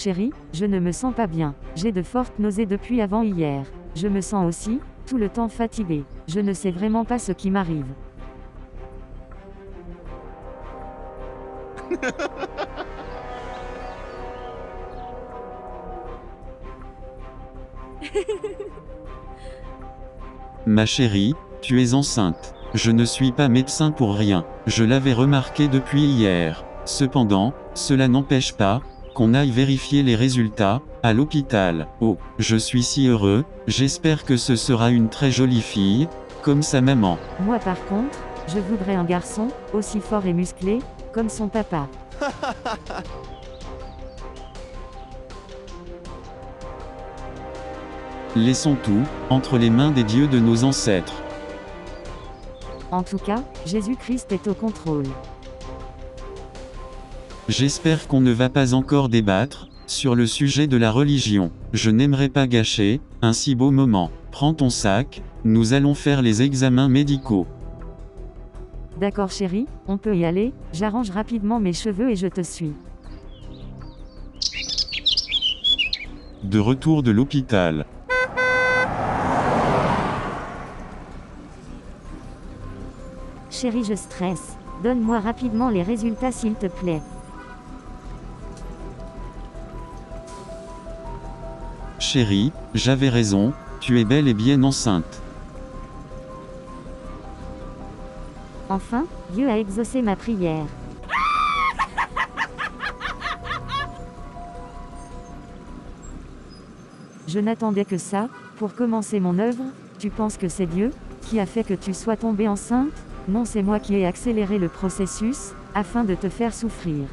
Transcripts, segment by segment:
chérie, je ne me sens pas bien. J'ai de fortes nausées depuis avant hier. Je me sens aussi, tout le temps fatiguée. Je ne sais vraiment pas ce qui m'arrive. Ma chérie, tu es enceinte. Je ne suis pas médecin pour rien. Je l'avais remarqué depuis hier. Cependant, cela n'empêche pas qu'on aille vérifier les résultats à l'hôpital. Oh, je suis si heureux. J'espère que ce sera une très jolie fille, comme sa maman. Moi par contre, je voudrais un garçon, aussi fort et musclé, comme son papa. Laissons tout entre les mains des dieux de nos ancêtres. En tout cas, Jésus-Christ est au contrôle. J'espère qu'on ne va pas encore débattre sur le sujet de la religion. Je n'aimerais pas gâcher un si beau moment. Prends ton sac, nous allons faire les examens médicaux. D'accord chérie, on peut y aller, j'arrange rapidement mes cheveux et je te suis. De retour de l'hôpital. Chérie, je stresse. Donne-moi rapidement les résultats s'il te plaît. Chérie, j'avais raison, tu es bel et bien enceinte. Enfin, Dieu a exaucé ma prière. Je n'attendais que ça, pour commencer mon œuvre. Tu penses que c'est Dieu qui a fait que tu sois tombée enceinte? Non, c'est moi qui ai accéléré le processus, afin de te faire souffrir.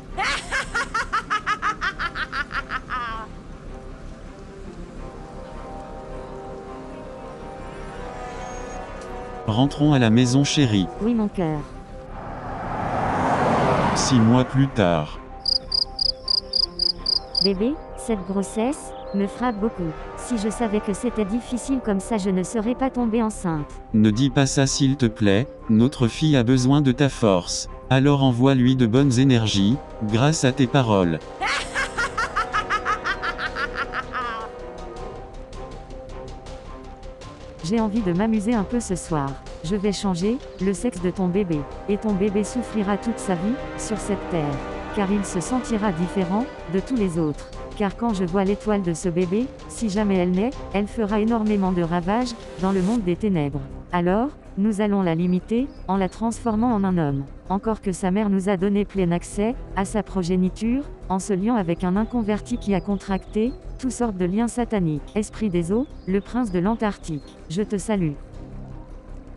Rentrons à la maison chérie. Oui mon cœur. 6 mois plus tard. Bébé, cette grossesse me frappe beaucoup. Si je savais que c'était difficile comme ça, je ne serais pas tombée enceinte. Ne dis pas ça s'il te plaît, notre fille a besoin de ta force. Alors envoie-lui de bonnes énergies, grâce à tes paroles. J'ai envie de m'amuser un peu ce soir. Je vais changer le sexe de ton bébé. Et ton bébé souffrira toute sa vie, sur cette terre. Car il se sentira différent de tous les autres. Car quand je vois l'étoile de ce bébé, si jamais elle naît, elle fera énormément de ravages, dans le monde des ténèbres. Alors, nous allons la limiter, en la transformant en un homme. Encore que sa mère nous a donné plein accès, à sa progéniture, en se liant avec un inconverti qui a contracté, toutes sortes de liens sataniques. Esprit des eaux, le prince de l'Antarctique. Je te salue.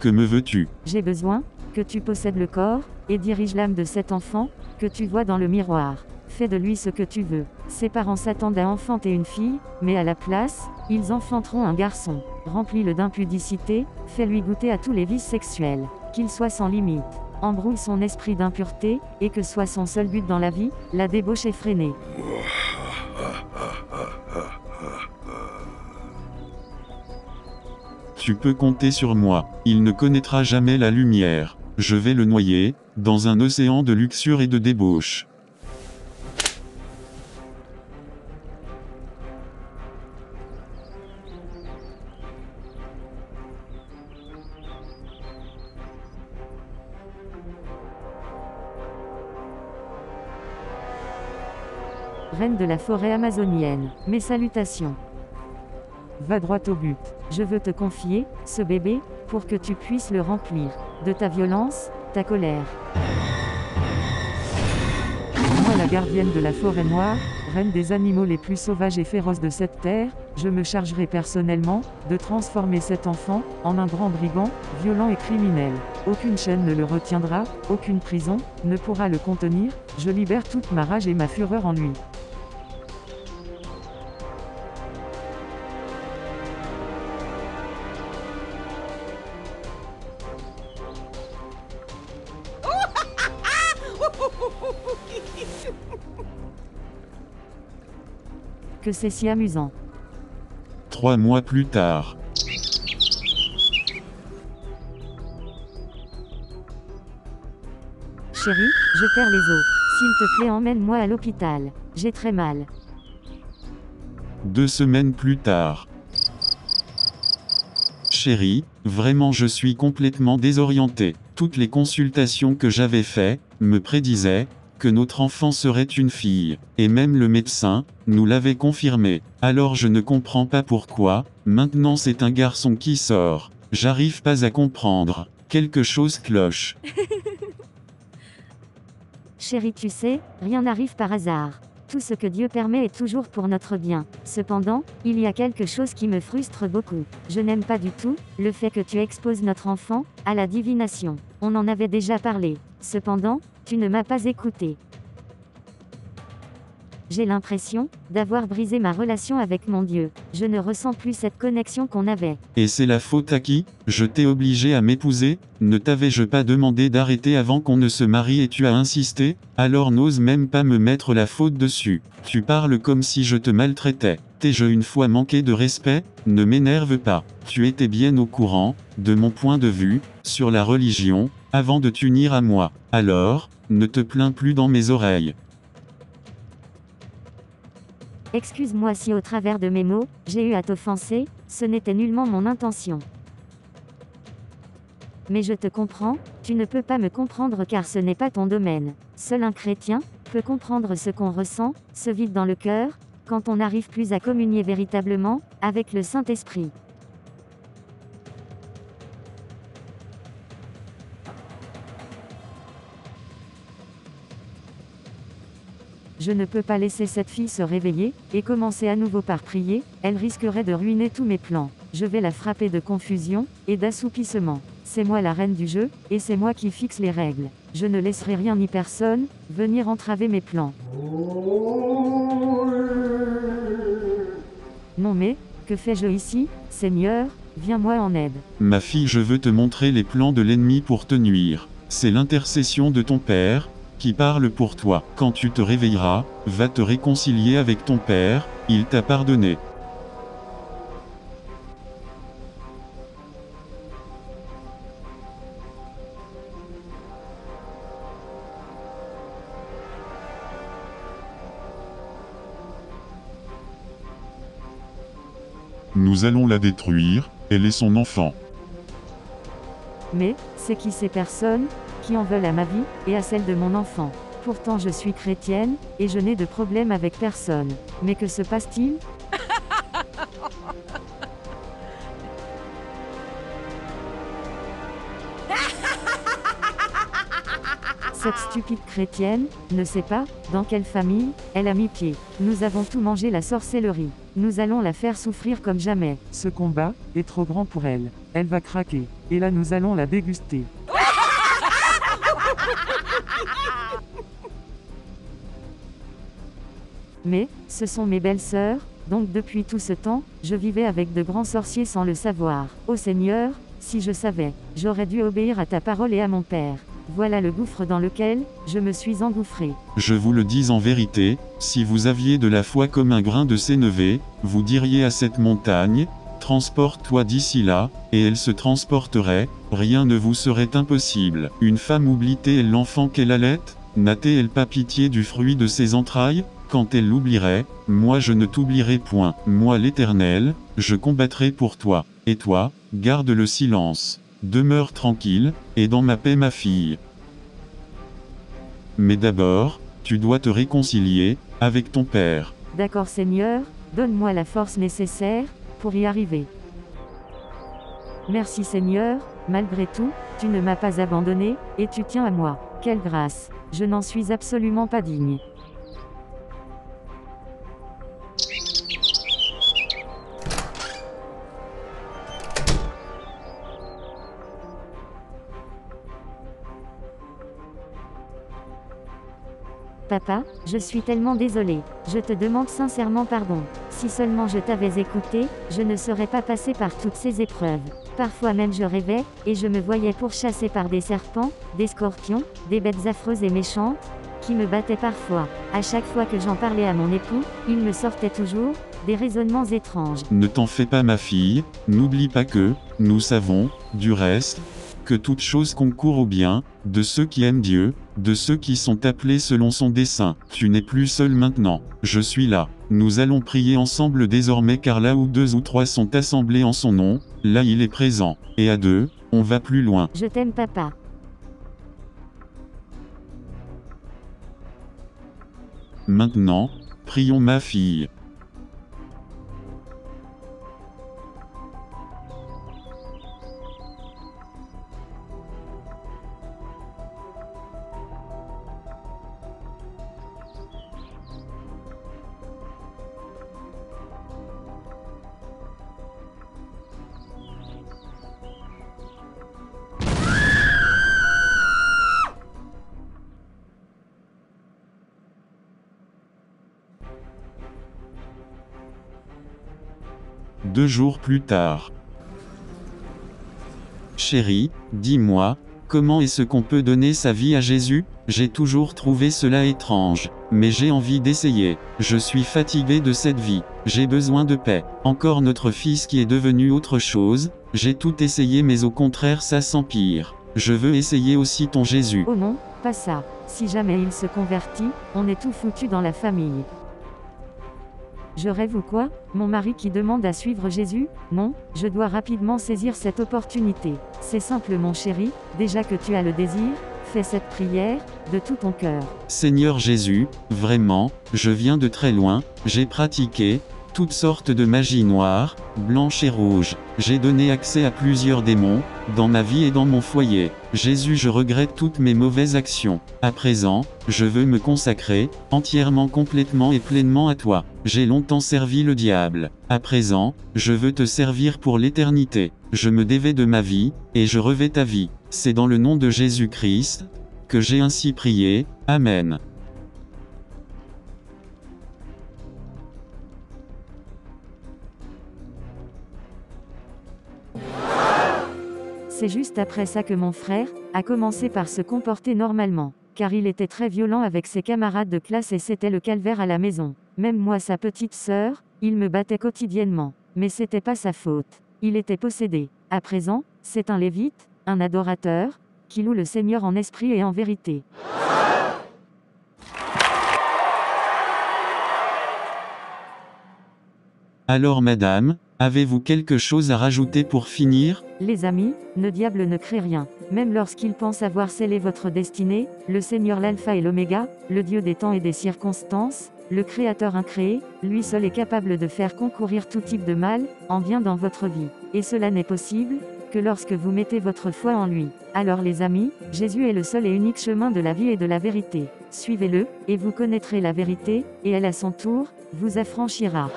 Que me veux-tu? J'ai besoin que tu possèdes le corps, et dirige l'âme de cet enfant, que tu vois dans le miroir. Fais de lui ce que tu veux. Ses parents s'attendent à enfanter une fille, mais à la place, ils enfanteront un garçon. Remplis-le d'impudicité, fais-lui goûter à tous les vices sexuels. Qu'il soit sans limite. Embrouille son esprit d'impureté, et que soit son seul but dans la vie, la débauche effrénée. Tu peux compter sur moi. Il ne connaîtra jamais la lumière. Je vais le noyer, dans un océan de luxure et de débauche. Reine de la forêt amazonienne, mes salutations. Va droit au but. Je veux te confier, ce bébé, pour que tu puisses le remplir de ta violence, ta colère. Moi, la gardienne de la forêt noire, reine des animaux les plus sauvages et féroces de cette terre, je me chargerai personnellement de transformer cet enfant en un grand brigand, violent et criminel. Aucune chaîne ne le retiendra, aucune prison ne pourra le contenir. Je libère toute ma rage et ma fureur en lui. Que c'est si amusant. 3 mois plus tard. Chérie, je perds les os. S'il te plaît, emmène-moi à l'hôpital. J'ai très mal. 2 semaines plus tard. Chérie, vraiment je suis complètement désorienté. Toutes les consultations que j'avais faites, me prédisaient que notre enfant serait une fille. Et même le médecin, nous l'avait confirmé. Alors je ne comprends pas pourquoi, maintenant c'est un garçon qui sort. J'arrive pas à comprendre. Quelque chose cloche. Chérie, tu sais, rien n'arrive par hasard. Tout ce que Dieu permet est toujours pour notre bien. Cependant, il y a quelque chose qui me frustre beaucoup. Je n'aime pas du tout le fait que tu exposes notre enfant à la divination. On en avait déjà parlé. Cependant, tu ne m'as pas écouté. J'ai l'impression d'avoir brisé ma relation avec mon Dieu. Je ne ressens plus cette connexion qu'on avait. Et c'est la faute à qui? Je t'ai obligé à m'épouser? Ne t'avais-je pas demandé d'arrêter avant qu'on ne se marie et tu as insisté? Alors n'ose même pas me mettre la faute dessus. Tu parles comme si je te maltraitais. T'ai-je une fois manqué de respect? Ne m'énerve pas. Tu étais bien au courant, de mon point de vue, sur la religion, avant de t'unir à moi. Alors, ne te plains plus dans mes oreilles. Excuse-moi si au travers de mes mots, j'ai eu à t'offenser, ce n'était nullement mon intention. Mais je te comprends, tu ne peux pas me comprendre car ce n'est pas ton domaine. Seul un chrétien peut comprendre ce qu'on ressent, ce vide dans le cœur, quand on n'arrive plus à communier véritablement avec le Saint-Esprit. Je ne peux pas laisser cette fille se réveiller, et commencer à nouveau par prier, elle risquerait de ruiner tous mes plans. Je vais la frapper de confusion, et d'assoupissement. C'est moi la reine du jeu, et c'est moi qui fixe les règles. Je ne laisserai rien ni personne venir entraver mes plans. Non mais, que fais-je ici, Seigneur, viens-moi en aide. Ma fille, je veux te montrer les plans de l'ennemi pour te nuire. C'est l'intercession de ton Père qui parle pour toi. Quand tu te réveilleras, va te réconcilier avec ton Père, il t'a pardonné. Nous allons la détruire, elle est son enfant. Mais, c'est qui ces personnes qui en veulent à ma vie, et à celle de mon enfant? Pourtant je suis chrétienne, et je n'ai de problème avec personne. Mais que se passe-t-il? Cette stupide chrétienne ne sait pas dans quelle famille elle a mis pied. Nous avons tout mangé la sorcellerie. Nous allons la faire souffrir comme jamais. Ce combat est trop grand pour elle. Elle va craquer. Et là nous allons la déguster. Mais, ce sont mes belles-sœurs, donc depuis tout ce temps, je vivais avec de grands sorciers sans le savoir. Ô Seigneur, si je savais, j'aurais dû obéir à ta parole et à mon Père. Voilà le gouffre dans lequel je me suis engouffré. Je vous le dis en vérité, si vous aviez de la foi comme un grain de sénévé, vous diriez à cette montagne, transporte-toi d'ici là, et elle se transporterait, rien ne vous serait impossible. Une femme oublie-t-elle l'enfant qu'elle allait? N'a-t-elle pas pitié du fruit de ses entrailles? Quand elle l'oublierait, moi je ne t'oublierai point. Moi l'Éternel, je combattrai pour toi. Et toi, garde le silence. Demeure tranquille, et dans ma paix ma fille. Mais d'abord, tu dois te réconcilier avec ton Père. D'accord Seigneur, donne-moi la force nécessaire pour y arriver. Merci Seigneur, malgré tout, tu ne m'as pas abandonné, et tu tiens à moi. Quelle grâce, je n'en suis absolument pas digne. Papa, je suis tellement désolée. Je te demande sincèrement pardon. Si seulement je t'avais écouté, je ne serais pas passée par toutes ces épreuves. Parfois même je rêvais, et je me voyais pourchassée par des serpents, des scorpions, des bêtes affreuses et méchantes, qui me battaient parfois. À chaque fois que j'en parlais à mon époux, il me sortait toujours des raisonnements étranges. Ne t'en fais pas ma fille, n'oublie pas que, nous savons, du reste, que toute chose concourt au bien, de ceux qui aiment Dieu, de ceux qui sont appelés selon son dessein. Tu n'es plus seul maintenant, je suis là. Nous allons prier ensemble désormais car là où 2 ou 3 sont assemblés en son nom, là il est présent. Et à 2, on va plus loin. Je t'aime papa. Maintenant, prions ma fille. Deux jours plus tard. Chérie, dis-moi, comment est-ce qu'on peut donner sa vie à Jésus? J'ai toujours trouvé cela étrange, mais j'ai envie d'essayer. Je suis fatigué de cette vie, j'ai besoin de paix. Encore notre fils qui est devenu autre chose, j'ai tout essayé mais au contraire ça s'empire. Je veux essayer aussi ton Jésus. Oh non, pas ça. Si jamais il se convertit, on est tout foutu dans la famille. Je rêve ou quoi? Mon mari qui demande à suivre Jésus? Non, je dois rapidement saisir cette opportunité. C'est simple mon chéri, déjà que tu as le désir, fais cette prière, de tout ton cœur. Seigneur Jésus, vraiment, je viens de très loin, j'ai pratiqué toutes sortes de magie noire, blanche et rouge. J'ai donné accès à plusieurs démons, dans ma vie et dans mon foyer. Jésus, je regrette toutes mes mauvaises actions. À présent, je veux me consacrer, entièrement, complètement et pleinement à toi. J'ai longtemps servi le diable. À présent, je veux te servir pour l'éternité. Je me dévais de ma vie, et je revais ta vie. C'est dans le nom de Jésus-Christ, que j'ai ainsi prié. Amen. C'est juste après ça que mon frère a commencé par se comporter normalement, car il était très violent avec ses camarades de classe et c'était le calvaire à la maison. Même moi sa petite sœur, il me battait quotidiennement, mais c'était pas sa faute. Il était possédé. À présent, c'est un lévite, un adorateur, qui loue le Seigneur en esprit et en vérité. Alors madame, avez-vous quelque chose à rajouter pour finir? Les amis, le diable ne crée rien. Même lorsqu'il pense avoir scellé votre destinée, le Seigneur l'alpha et l'oméga, le Dieu des temps et des circonstances, le Créateur incréé, lui seul est capable de faire concourir tout type de mal, en bien dans votre vie. Et cela n'est possible que lorsque vous mettez votre foi en lui. Alors les amis, Jésus est le seul et unique chemin de la vie et de la vérité. Suivez-le, et vous connaîtrez la vérité, et elle à son tour, vous affranchira.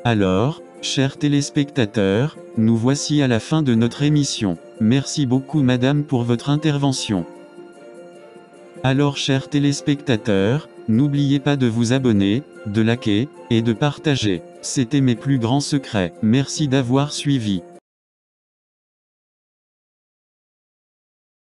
Alors, chers téléspectateurs, nous voici à la fin de notre émission. Merci beaucoup madame pour votre intervention. Alors chers téléspectateurs, n'oubliez pas de vous abonner, de liker, et de partager. C'était mes plus grands secrets. Merci d'avoir suivi.